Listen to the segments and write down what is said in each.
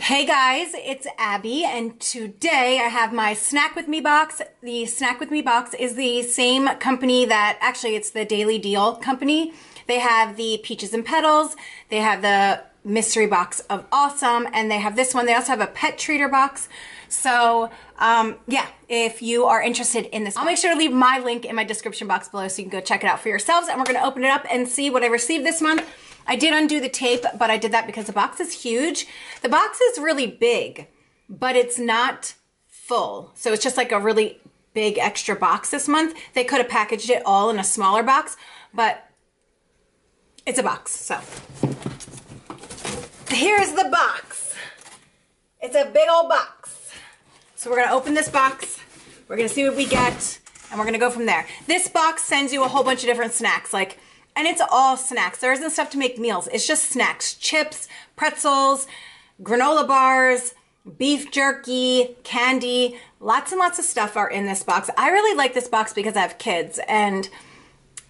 Hey guys, it's Abby, and today I have my Snack With Me box. The Snack With Me box is the same company that, actually it's the Daily Deal company. They have the Peaches and Petals, they have the mystery box of awesome, and they have this one. They also have a pet treater box. So yeah, if you are interested in this, I'll make sure to leave my link in my description box below so you can go check it out for yourselves. And we're gonna open it up and see what I received this month. I did undo the tape, but I did that because the box is huge. The box is really big, but it's not full. So it's just like a really big extra box this month. They could have packaged it all in a smaller box, but it's a box, so. Here's the box. It's a big old box. So we're gonna open this box, we're gonna see what we get, and we're gonna go from there. This box sends you a whole bunch of different snacks, and it's all snacks. There isn't stuff to make meals. It's just snacks, chips, pretzels, granola bars, beef jerky, candy, lots and lots of stuff are in this box. I really like this box because I have kids, and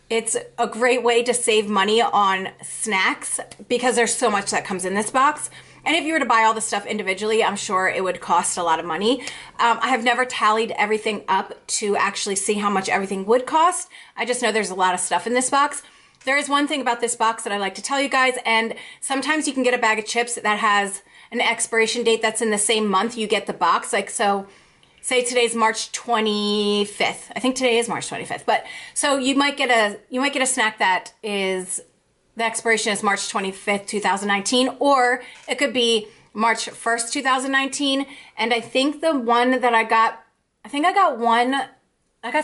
it's a great way to save money on snacks because there's so much that comes in this box. And if you were to buy all the stuff individually, I'm sure it would cost a lot of money. I have never tallied everything up to actually see how much everything would cost. I just know there's a lot of stuff in this box. There is one thing about this box that I like to tell you guys, and sometimes you can get a bag of chips that has an expiration date that's in the same month you get the box. Like, so say today's March 25th. I think today is March 25th. But so you might get a snack that is, the expiration is March 25th, 2019, or it could be March 1st, 2019. And I think the one that I got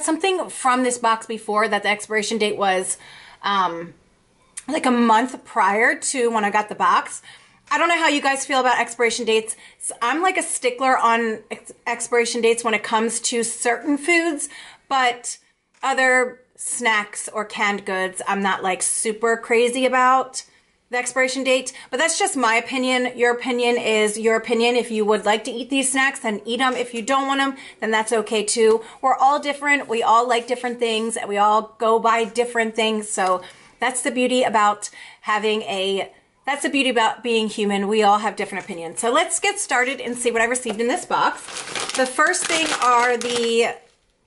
something from this box before that the expiration date was like a month prior to when I got the box. I don't know how you guys feel about expiration dates. So I'm like a stickler on expiration dates when it comes to certain foods, but other snacks or canned goods, I'm not like super crazy about the expiration date, but that's just my opinion. Your opinion is your opinion. If you would like to eat these snacks, then eat them. If you don't want them, then that's okay too. We're all different. We all like different things, and we all go by different things. So that's the beauty about that's the beauty about being human. We all have different opinions. So let's get started and see what I received in this box. The first thing are the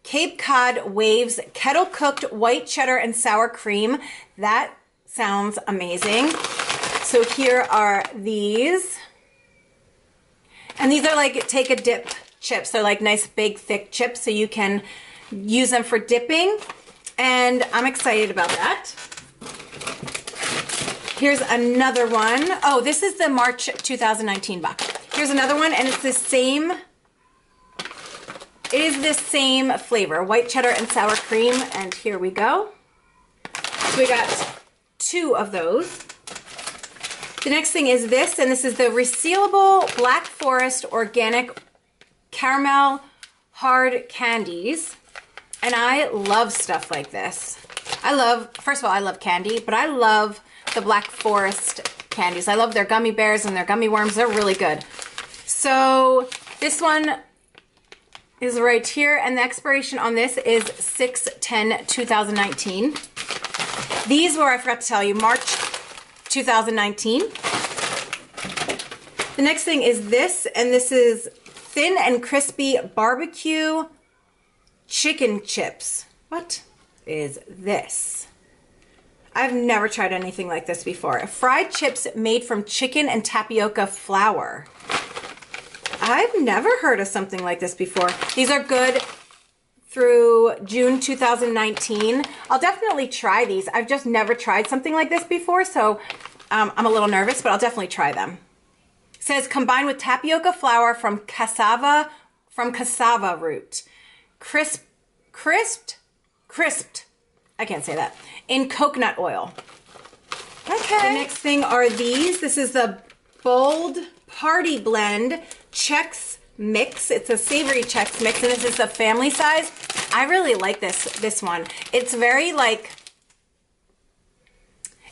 Cape Cod Waves kettle cooked white cheddar and sour cream. That sounds amazing. So here are these. And these are like take a dip chips. They're like nice big thick chips, so you can use them for dipping. And I'm excited about that. Here's another one. Oh, this is the March 2019 box. Here's another one, and it's the same. It is the same flavor, white cheddar and sour cream. And here we go. So we got 2 of those. The next thing is this, and this is the resealable Black Forest organic caramel hard candies. And I love stuff like this. First of all, I love candy, but I love the Black Forest candies. I love their gummy bears and their gummy worms. They're really good. So this one is right here, and the expiration on this is 6/10/2019. These were, I forgot to tell you, March 2019. The next thing is this, and this is thin and crispy barbecue chicken chips. What is this? I've never tried anything like this before. Fried chips made from chicken and tapioca flour. I've never heard of something like this before. These are good through June 2019. I'll definitely try these. I've just never tried something like this before, so I'm a little nervous, but I'll definitely try them. It says combined with tapioca flour from cassava root. Crisped, I can't say that, in coconut oil. Okay. The next thing are these. This is the Bold Party Blend Chex Mix. It's a savory Chex Mix, and this is the family size. I really like this one. It's very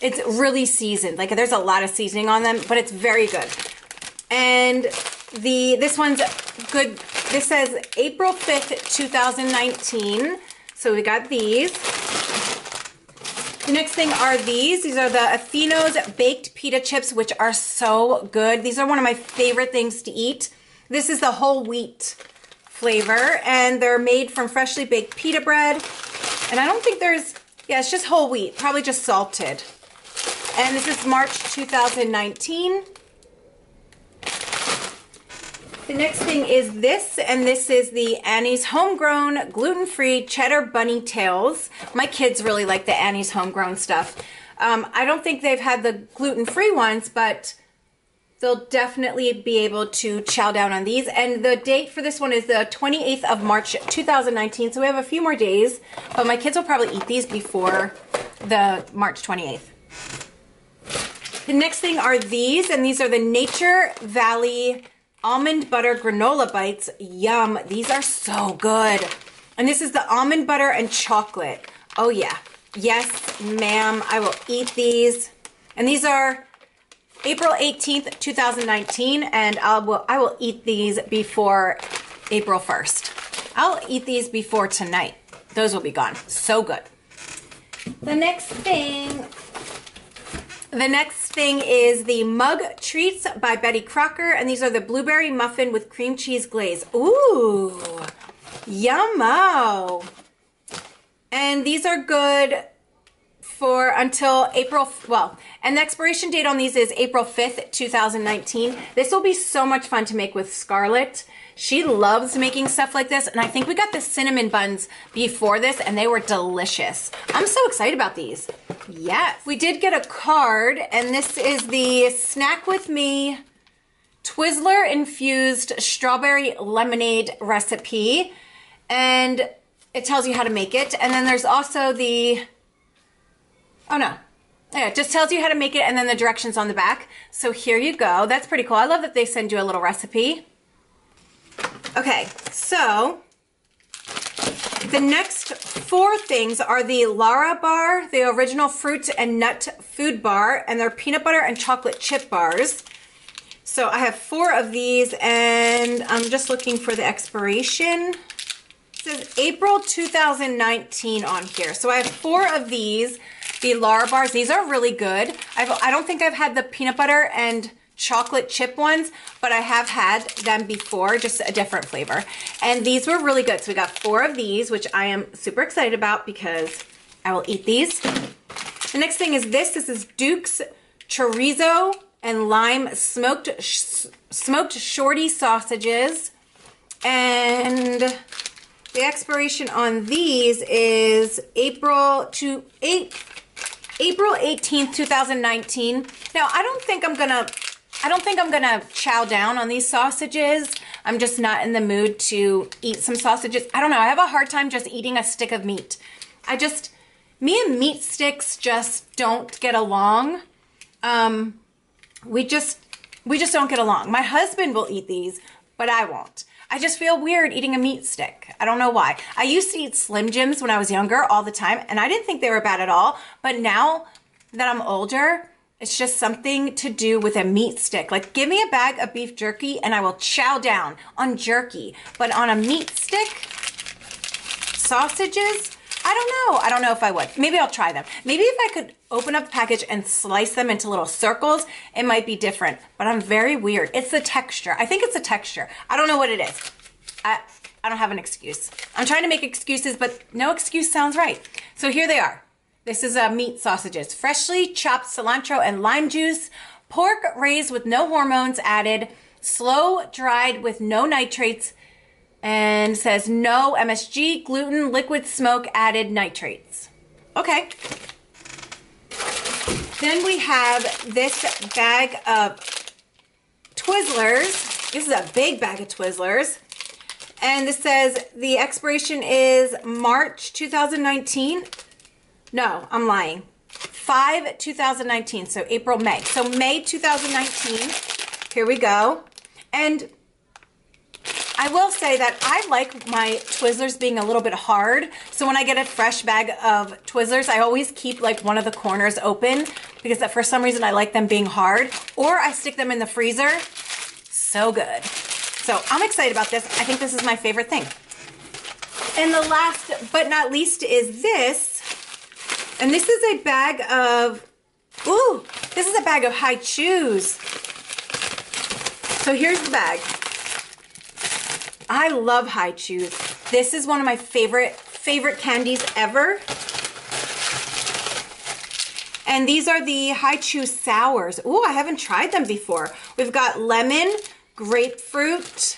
it's really seasoned. Like there's a lot of seasoning on them, but it's very good. And this one's good. This says April 5th, 2019. So we got these. The next thing are these. These are the Athenos baked pita chips, which are so good. These are one of my favorite things to eat. This is the whole wheat flavor, and they're made from freshly baked pita bread. And I don't think there's, yeah, it's just whole wheat, probably just salted. And this is March 2019. The next thing is this, and this is the Annie's Homegrown Gluten-Free Cheddar Bunny Tails. My kids really like the Annie's Homegrown stuff. I don't think they've had the gluten-free ones, but they'll definitely be able to chow down on these. And the date for this one is the 28th of March 2019, so we have a few more days, but my kids will probably eat these before the March 28th. The next thing are these, and these are the Nature Valley Almond Butter Granola Bites. Yum. These are so good. And this is the almond butter and chocolate. Oh yeah. Yes, ma'am. I will eat these. And these are April 18th, 2019. And I will eat these before April 1st. I'll eat these before tonight. Those will be gone. So good. The next thing is the Mug Treats by Betty Crocker, and these are the blueberry muffin with cream cheese glaze. Ooh, yummo. And these are good for until April, well, and the expiration date on these is April 5th, 2019. This will be so much fun to make with Scarlett. She loves making stuff like this, and I think we got the cinnamon buns before this, and they were delicious. I'm so excited about these. Yes. We did get a card, and this is the Snack With Me Twizzler Infused Strawberry Lemonade recipe, and it tells you how to make it. And then there's also the, oh no, yeah, it just tells you how to make it, and then the directions on the back. So here you go. That's pretty cool. I love that they send you a little recipe. Okay, so the next four things are the Lara Bar, the original fruit and nut food bar, and they're peanut butter and chocolate chip bars. So I have four of these, and I'm just looking for the expiration. It says April 2019 on here. So I have four of these, the Lara Bars. These are really good. I don't think I've had the peanut butter and chocolate chip ones, but I have had them before, just a different flavor. And these were really good. So we got four of these, which I am super excited about because I will eat these. The next thing is this. This is Duke's Chorizo and Lime Smoked Shorty Sausages. And the expiration on these is April 18th, 2019. Now, I don't think I'm gonna chow down on these sausages. I'm just not in the mood to eat some sausages. I don't know. I have a hard time just eating a stick of meat. Me and meat sticks just don't get along. We just don't get along. My husband will eat these, but I won't. I just feel weird eating a meat stick. I don't know why. I used to eat Slim Jims when I was younger all the time, and I didn't think they were bad at all. But now that I'm older, it's just something to do with a meat stick. Like, give me a bag of beef jerky and I will chow down on jerky. But on a meat stick, sausages, I don't know. I don't know if I would. Maybe I'll try them. Maybe if I could open up the package and slice them into little circles, it might be different. But I'm very weird. It's the texture. I think it's the texture. I don't know what it is. I don't have an excuse. I'm trying to make excuses, but no excuse sounds right. So here they are. This is meat sausages. Freshly chopped cilantro and lime juice, pork raised with no hormones added, slow dried with no nitrates, and says no MSG, gluten, liquid smoke added nitrates. Okay. Then we have this bag of Twizzlers. This is a big bag of Twizzlers. And this says the expiration is March 2019. No, I'm lying. 5/2019, so April, May. So May 2019, here we go. And I will say that I like my Twizzlers being a little bit hard. So when I get a fresh bag of Twizzlers, I always keep like one of the corners open because for some reason I like them being hard. Or I stick them in the freezer. So good. So I'm excited about this. I think this is my favorite thing. And the last but not least is this. And this is a bag of, ooh, this is a bag of High Chews. So here's the bag. I love High Chews. This is one of my favorite candies ever. And these are the High Chew Sours. Ooh, I haven't tried them before. We've got lemon, grapefruit,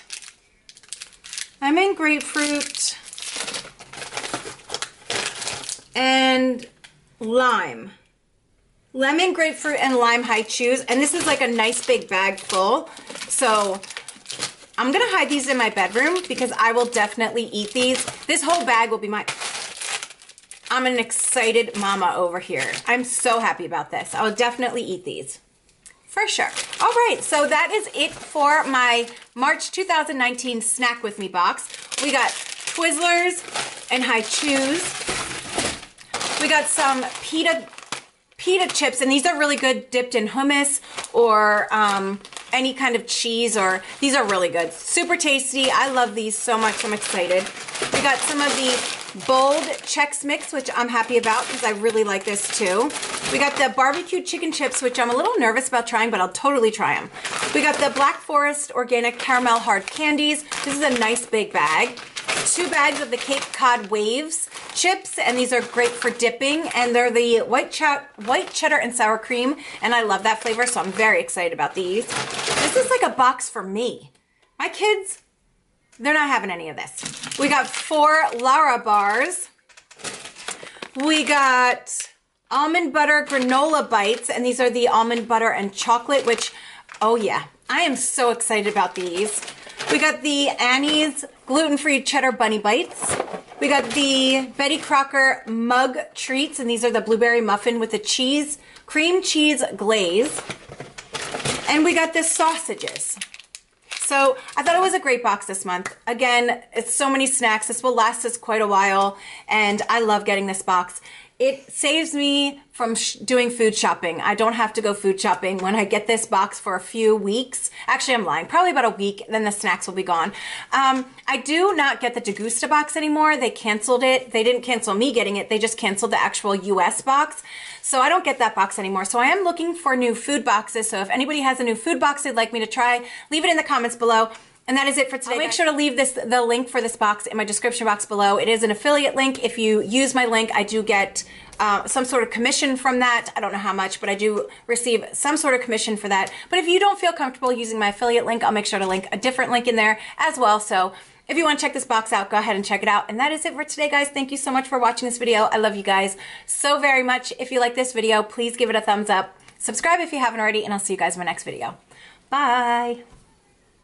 and lime. Lemon, grapefruit, and lime High Chews. And this is like a nice big bag full. So I'm gonna hide these in my bedroom because I will definitely eat these. This whole bag will be mine. I'm an excited mama over here. I'm so happy about this. I will definitely eat these. For sure. All right, so that is it for my March 2019 Snack With Me box. We got Twizzlers and High Chews. We got some pita chips, and these are really good dipped in hummus or any kind of cheese, or these are really good. Super tasty. I love these so much. I'm excited. We got some of the Bold Chex Mix, which I'm happy about because I really like this too. We got the barbecue chicken chips, which I'm a little nervous about trying, but I'll totally try them. We got the Black Forest Organic Caramel Hard Candies. This is a nice big bag. 2 bags of the Cape Cod Waves chips, and these are great for dipping, and they're the white cheddar and sour cream, and I love that flavor, so I'm very excited about these. This is like a box for me. My kids, they're not having any of this. We got 4 Lara bars. We got almond butter granola bites, and these are the almond butter and chocolate, which, oh yeah, I am so excited about these. We got the Annie's gluten-free cheddar bunny bites. We got the Betty Crocker mug treats, and these are the blueberry muffin with the cream cheese glaze. And we got the sausages. So I thought it was a great box this month. Again, it's so many snacks. This will last us quite a while, and I love getting this box. It saves me from doing food shopping. I don't have to go food shopping when I get this box for a few weeks. Actually, I'm lying. Probably about a week, then the snacks will be gone. I do not get the Degusta box anymore. They canceled it. They didn't cancel me getting it. They just canceled the actual US box. So I don't get that box anymore. So I am looking for new food boxes. So if anybody has a new food box they'd like me to try, leave it in the comments below. And that is it for today. I'll make sure to leave the link for this box in my description box below. It is an affiliate link. If you use my link, I do get some sort of commission from that. I don't know how much, but I do receive some sort of commission for that. But if you don't feel comfortable using my affiliate link, I'll make sure to link a different link in there as well. So if you want to check this box out, go ahead and check it out. And that is it for today, guys. Thank you so much for watching this video. I love you guys so very much. If you like this video, please give it a thumbs up. Subscribe if you haven't already, and I'll see you guys in my next video. Bye.